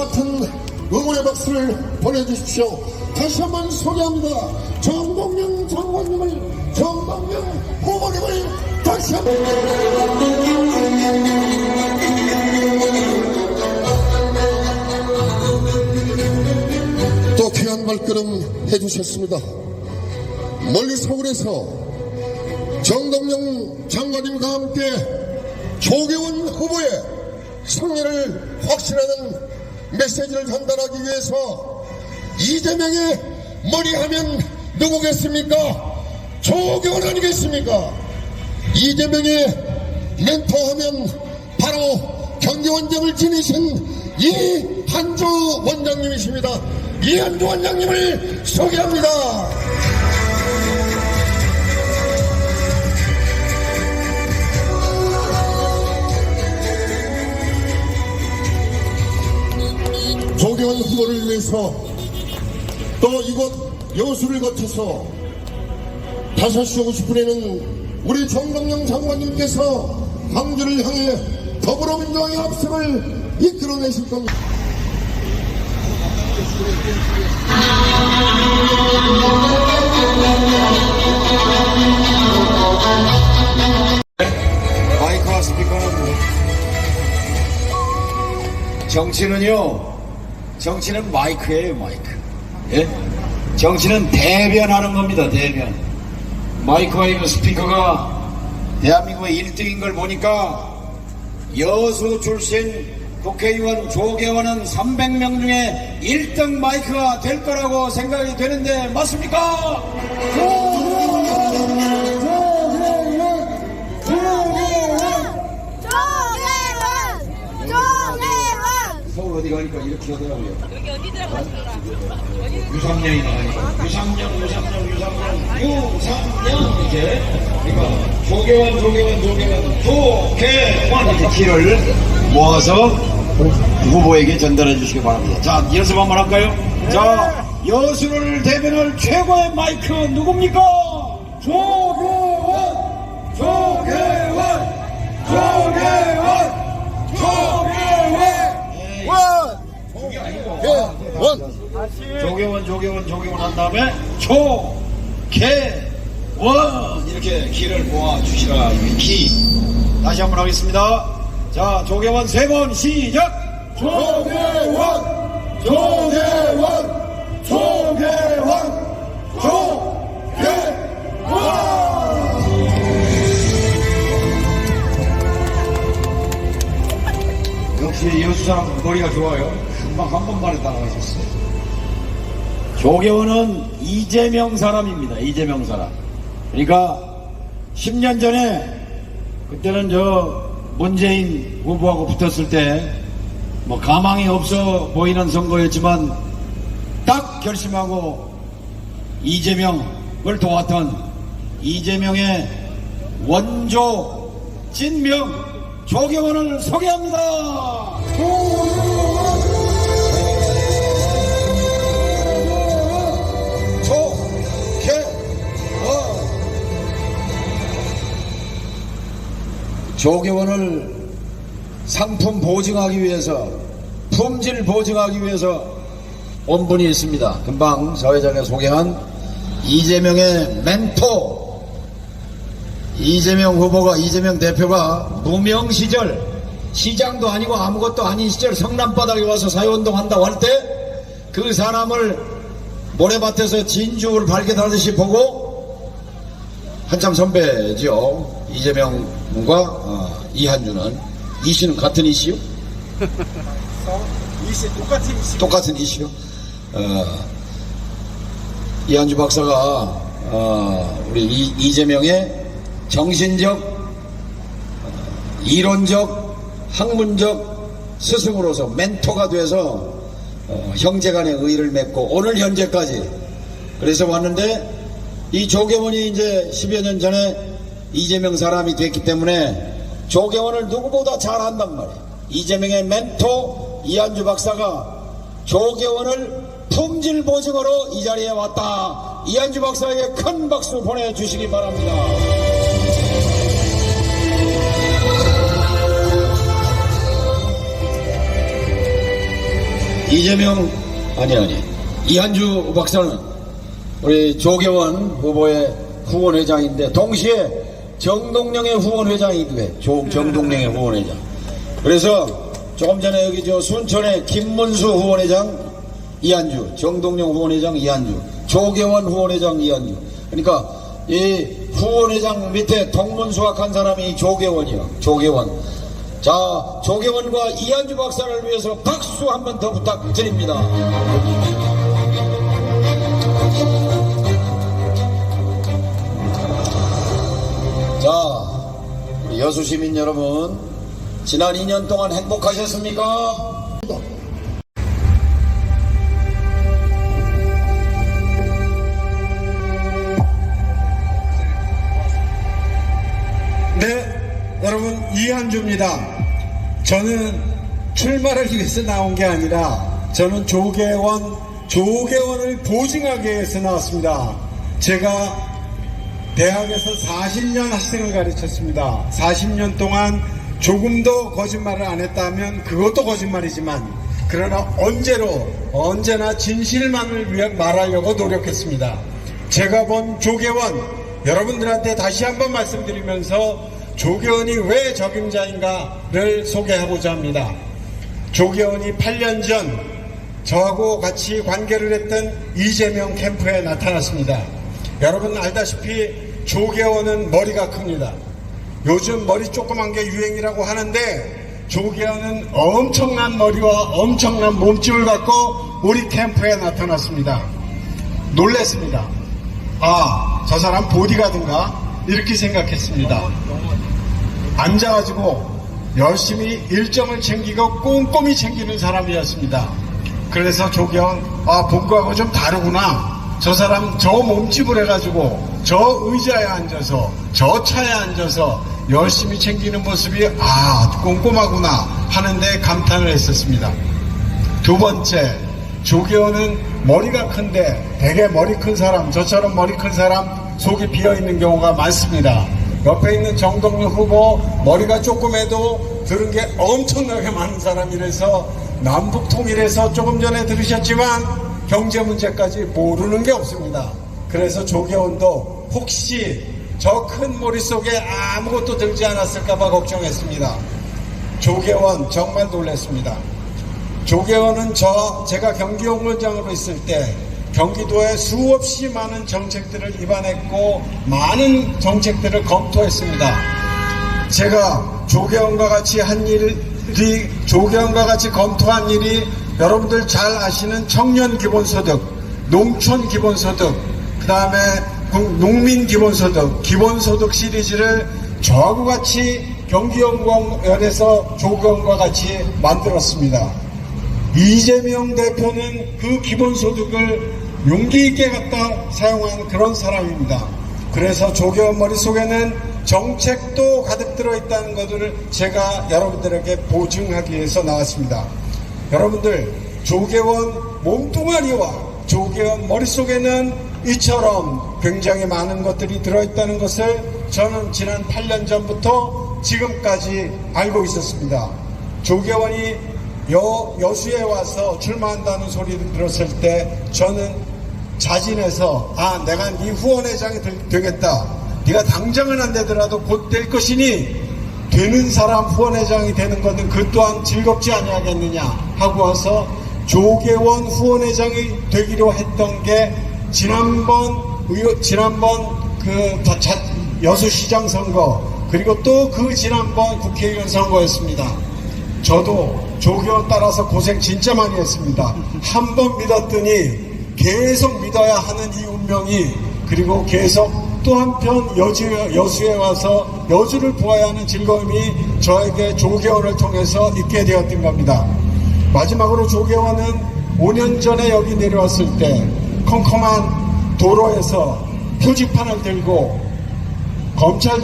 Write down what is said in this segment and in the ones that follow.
박수로 응원의 박수를 보내주십시오. 다시 한번 소개합니다. 정동영 장관님을, 정동영 후보님을 다시 한번. 또 귀한 발걸음 해주셨습니다. 멀리 서울에서 정동영 장관님과 함께 조계원 후보의 승리를 확신하는 메시지를 전달하기 위해서 이재명의 머리하면 누구겠습니까? 조계원 아니겠습니까? 이재명의 멘토하면 바로 경기원장을 지니신 이한주 원장님이십니다. 이한주 원장님을 소개합니다. 조계원 후보를 위해서 또 이곳 여수를 거쳐서 5시 50분에는 우리 정동영 장관님께서 광주를 향해 더불어민주당의 합성을 이끌어내실 겁니다. 마이크와 스피커는 정치는 마이크예요. 마이크. 예? 정치는 대변하는 겁니다. 대변. 마이크와 이 스피커가 대한민국의 1등인 걸 보니까 여수 출신 국회의원 조계원은 300명 중에 1등 마이크가 될 거라고 생각이 되는데 맞습니까? 서울 어디 가니까 이렇게 하더라고요. 여기 언니들하고 같이 놀아. 유상령이 나가니까 유상령 이렇게 그러니까 조계원 이렇게 키를 모아서 후보에게 전달해 주시기 바랍니다. 자, 연습 한번 할까요? 자, 여수를 대변할 최고의 마이크 누굽니까? 조계원. 조계원 한 다음에 조계원 이렇게 키를 모아 주시라. 키 다시 한번 하겠습니다. 자, 조계원 3번 시작. 조계원. 역시 여수 사람 머리가 좋아요. 금방 한 번만에 따라가셨어요. 조계원은 이재명 사람입니다. 이재명 사람. 그러니까 10년 전에 그때는 문재인 후보하고 붙었을 때 뭐 가망이 없어 보이는 선거였지만 딱 결심하고 이재명을 도왔던 이재명의 원조 진명 조계원을 소개합니다. 조계원을 상품 보증하기 위해서, 품질 보증하기 위해서 온 분이 있습니다. 금방 사회자가 소개한 이재명의 멘토, 이재명 후보가, 이재명 대표가 무명 시절, 시장도 아니고 아무것도 아닌 시절 성남바닥에 와서 사회운동 한다고 할 때 그 사람을 모래밭에서 진주를 발견하듯이 보고, 한참 선배죠. 이재명과 이한주는. 이씨는 같은 이씨요? 이씨 똑같은 이씨. 똑같은 이씨요? 이한주 박사가 우리 이재명의 정신적, 이론적, 학문적 스승으로서 멘토가 돼서 형제간의 의를 맺고 오늘 현재까지 그래서 왔는데, 이 조계원이 이제 10여 년 전에 이재명 사람이 됐기 때문에 조계원을 누구보다 잘 안단 말이에요. 이재명의 멘토, 이한주 박사가 조계원을 품질 보증으로 이 자리에 왔다. 이한주 박사에게 큰 박수 보내주시기 바랍니다. 이한주 박사는 우리 조계원 후보의 후원회장인데 동시에 정동영의 후원회장이기도 해. 정동영의 후원회장. 그래서 조금 전에 여기 순천의 김문수 후원회장 이한주, 정동영 후원회장 이한주, 조계원 후원회장 이한주. 그러니까 이 후원회장 밑에 동문수학한 사람이 조계원이야. 조계원. 자, 조계원과 이한주 박사를 위해서 박수 한 번 더 부탁드립니다. 자, 우리 여수 시민 여러분, 지난 2년 동안 행복하셨습니까? 네, 여러분, 이한주입니다. 저는 출마를 위해서 나온 게 아니라 저는 조계원을 보증하기 위해서 나왔습니다. 제가 대학에서 40년 학생을 가르쳤습니다. 40년 동안 조금도 거짓말을 안 했다면 그것도 거짓말이지만 그러나 언제나 진실만을 위해 말하려고 노력했습니다. 제가 본 조계원 여러분들한테 다시 한번 말씀드리면서 조계원이 왜 적임자인가를 소개하고자 합니다. 조계원이 8년 전 저하고 같이 관계를 했던 이재명 캠프에 나타났습니다. 여러분 알다시피 조계원은 머리가 큽니다. 요즘 머리 조그만 게 유행이라고 하는데 조계원은 엄청난 머리와 엄청난 몸집을 갖고 우리 캠프에 나타났습니다. 놀랐습니다. 아, 저 사람 보디가든가 이렇게 생각했습니다. 앉아가지고 열심히 일정을 챙기고 꼼꼼히 챙기는 사람이었습니다. 그래서 조계원, 본 거하고 좀 다르구나. 저 사람 저 몸집을 해가지고 저 의자에 앉아서 저 차에 앉아서 열심히 챙기는 모습이 꼼꼼하구나 하는데 감탄을 했었습니다. 두 번째, 조계원은 머리가 큰데 되게 머리 큰 사람, 저처럼 머리 큰 사람 속이 비어있는 경우가 많습니다. 옆에 있는 정동영 후보 머리가 조금해도 들은 게 엄청나게 많은 사람이라서 남북통일에서 조금 전에 들으셨지만 경제 문제까지 모르는 게 없습니다. 그래서 조계원도 혹시 저 큰 머릿속에 아무것도 들지 않았을까봐 걱정했습니다. 조계원 정말 놀랐습니다. 조계원은 제가 경기용문장으로 있을 때 경기도에 수없이 많은 정책들을 입안했고 많은 정책들을 검토했습니다. 제가 조계원과 같이 검토한 일이 여러분들 잘 아시는 청년 기본소득, 농촌 기본소득, 그 다음에 농민 기본소득, 기본소득 시리즈를 저하고 같이 경기연구원에서 조계원과 같이 만들었습니다. 이재명 대표는 그 기본소득을 용기 있게 갖다 사용한 그런 사람입니다. 그래서 조계원 머릿속에는 정책도 가득 들어있다는 것을 제가 여러분들에게 보증하기 위해서 나왔습니다. 여러분들, 조계원 몸뚱아리와 조계원 머릿속에는 이처럼 굉장히 많은 것들이 들어있다는 것을 저는 지난 8년 전부터 지금까지 알고 있었습니다. 조계원이 여수에 와서 출마한다는 소리를 들었을 때 저는 자진해서 내가 네 후원회장이 되겠다. 네가 당장은 안 되더라도 곧 될 것이니 되는 사람 후원회장이 되는 것은 그 또한 즐겁지 아니하겠느냐 하고 와서 조계원 후원회장이 되기로 했던 게 지난번 여수시장 선거 그리고 또 그 지난번 국회의원 선거였습니다. 저도 조계원 따라서 고생 진짜 많이 했습니다. 한 번 믿었더니 계속 믿어야 하는 이 운명이 그리고 계속 또 한편 여수에 와서 여주를 보아야 하는 즐거움이 저에게 조계원을 통해서 있게 되었던 겁니다. 마지막으로 조계원은 5년 전에 여기 내려왔을 때 컴컴한 도로에서 표지판을 들고 검찰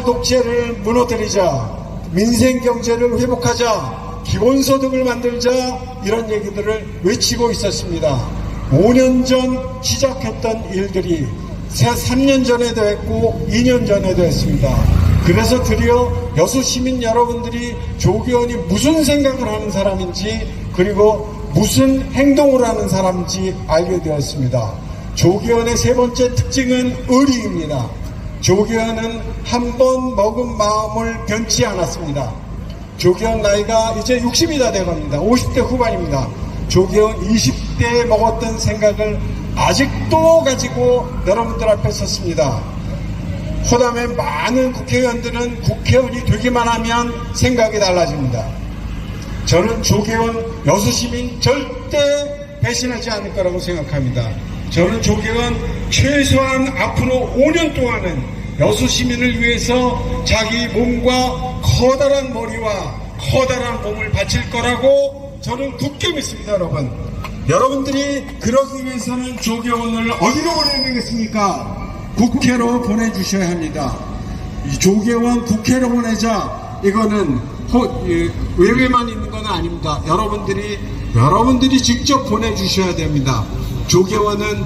독재를 무너뜨리자, 민생 경제를 회복하자, 기본소득을 만들자 이런 얘기들을 외치고 있었습니다. 5년 전 시작했던 일들이 3년 전에도 했고 2년 전에도 했습니다. 그래서 드디어 여수 시민 여러분들이 조기원이 무슨 생각을 하는 사람인지 그리고 무슨 행동을 하는 사람인지 알게 되었습니다. 조기원의 세 번째 특징은 의리입니다. 조기원은 한 번 먹은 마음을 변치 않았습니다. 조기원 나이가 이제 60이 다 돼갑니다. 50대 후반입니다. 조기원 20대에 먹었던 생각을 아직도 가지고 여러분들 앞에 섰습니다. 호남의 많은 국회의원들은 국회의원이 되기만 하면 생각이 달라집니다. 저는 조계원 여수시민 절대 배신하지 않을 거라고 생각합니다. 저는 조계원 최소한 앞으로 5년 동안은 여수시민을 위해서 자기 몸과 커다란 머리와 커다란 몸을 바칠 거라고 저는 굳게 믿습니다. 여러분들이 그러기 위해서는 조계원을 어디로 보내야 되겠습니까? 국회로 보내주셔야 합니다. 이 조계원 국회로 보내자 이거는 외회만 있는 건 아닙니다. 여러분들이 직접 보내주셔야 됩니다. 조계원은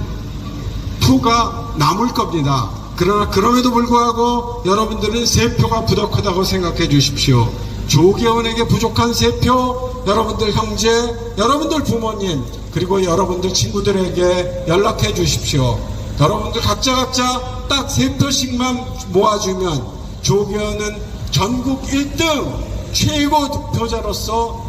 표가 남을 겁니다. 그러나 그럼에도 불구하고 여러분들은 세 표가 부족하다고 생각해 주십시오. 조계원에게 부족한 세 표 여러분들 형제, 여러분들 부모님 그리고 여러분들 친구들에게 연락해 주십시오. 여러분들 각자 딱 세 표씩만 모아주면 조계원은 전국 1등 최고 득표자로서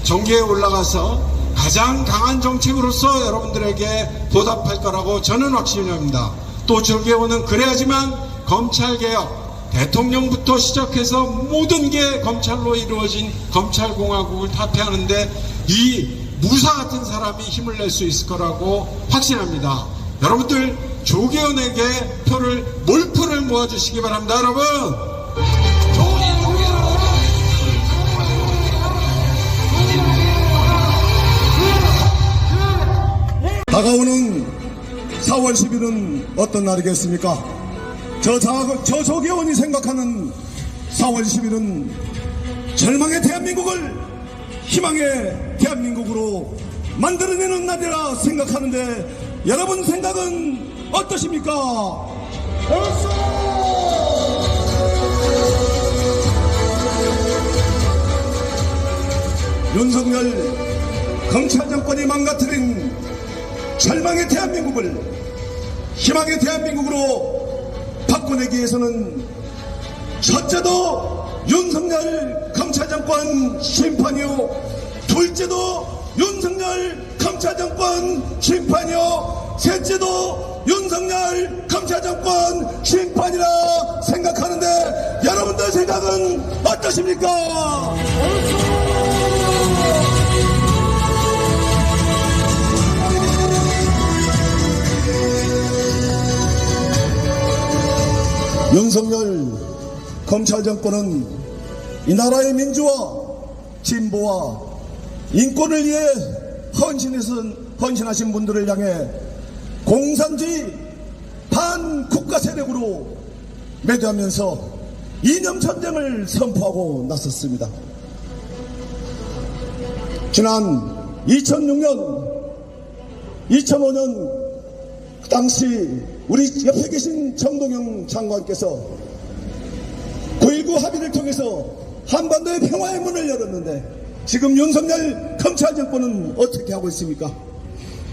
정계에 올라가서 가장 강한 정책으로서 여러분들에게 보답할 거라고 저는 확신합니다. 또 조계원은 그래야지만 검찰개혁, 대통령부터 시작해서 모든 게 검찰로 이루어진 검찰공화국을 타폐하는데 이 무사 같은 사람이 힘을 낼 수 있을 거라고 확신합니다. 여러분들 조계원에게 몰표를 모아주시기 바랍니다. 여러분 다가오는 4월 10일은 어떤 날이겠습니까? 저 조계원이 생각하는 4월 10일은 절망의 대한민국을 희망의 대한민국으로 만들어내는 날이라 생각하는데 여러분 생각은 어떠십니까? 윤석열 검찰 정권이 망가뜨린 절망의 대한민국을 희망의 대한민국으로 바꿔내기 위해서는 첫째도 윤석열 검찰 정권 심판이요, 둘째도 윤석열 검찰 정권 심판이요, 셋째도 윤석열 검찰 정권 심판이라 생각하는데 여러분들 생각은 어떠십니까? 윤석열 검찰 정권은 이 나라의 민주화, 진보와 인권을 위해 헌신하신 분들을 향해 공산주의 반국가 세력으로 매도하면서 이념 전쟁을 선포하고 나섰습니다. 지난 2006년, 2005년 당시 우리 옆에 계신 정동영 장관께서 9.19 합의를 통해서 한반도의 평화의 문을 열었는데 지금 윤석열 검찰 정권은 어떻게 하고 있습니까?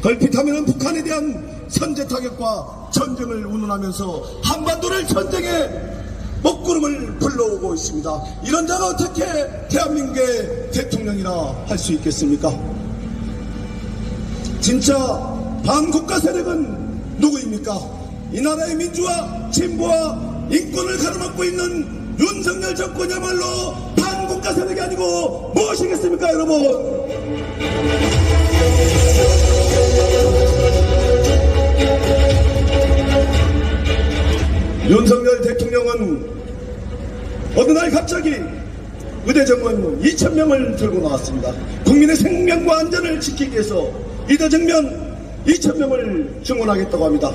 걸핏하면 북한에 대한 선제 타격과 전쟁을 운운하면서 한반도를 전쟁의 먹구름을 불러오고 있습니다. 이런 자가 어떻게 대한민국의 대통령이라 할 수 있겠습니까? 진짜 반국가 세력은 누구입니까? 이 나라의 민주화, 진보와 인권을 가로막고 있는 윤석열 정권이야말로 반국가 세력이 아니고 무엇이겠습니까, 여러분? 윤석열 대통령은 어느 날 갑자기 의대정원 2,000명을 들고 나왔습니다. 국민의 생명과 안전을 지키기 위해서 의대정원 2,000명을 증원하겠다고 합니다.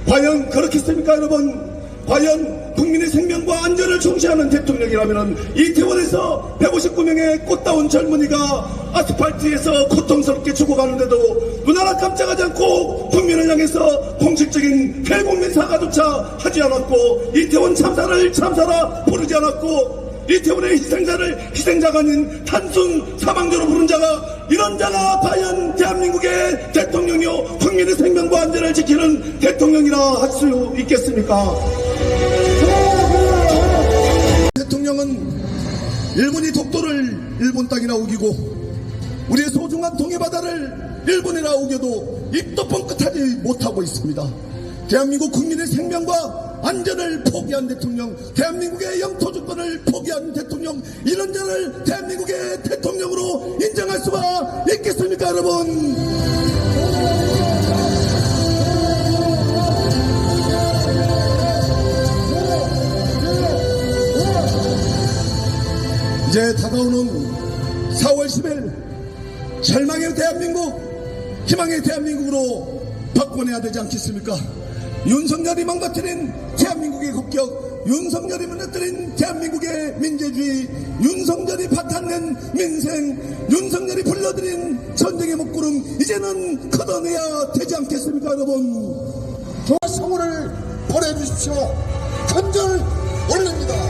과연 그렇겠습니까, 여러분? 과연 국민의 생명과 안전을 중시하는 대통령이라면 이태원에서 159명의 꽃다운 젊은이가 아스팔트에서 고통스럽게 죽어가는데도 눈 하나 깜짝하지 않고 국민을 향해서 공식적인 대국민 사과조차 하지 않았고 이태원 참사를 참사라 부르지 않았고 이태원의 희생자를 희생자가 아닌 단순 사망자로 부른 자가 이런 자가 과연 대한민국의 대통령이요 국민의 생명과 안전을 지키는 대통령이라 할 수 있겠습니까? 대통령은 일본이 독도를 일본 땅이라 우기고 우리의 소중한 동해바다를 일본이라 우겨도 입도 뻥끗하지 못하고 있습니다. 대한민국 국민의 생명과 안전을 포기한 대통령, 대한민국의 영토 주권을 포기한 대통령, 이런 자를 대한민국의 대통령으로 인정할 수가 있겠습니까, 여러분? 이제 다가오는 4월 10일 절망의 대한민국, 희망의 대한민국으로 바꿔내야 되지 않겠습니까? 윤석열이 망가뜨린 대한민국의 국격, 윤석열이 무너뜨린 대한민국의 민주주의, 윤석열이 바탕낸 민생, 윤석열이 불러들인 전쟁의 먹구름 이제는 걷어내야 되지 않겠습니까, 여러분? 성원을 보내주십시오. 감정을 올립니다.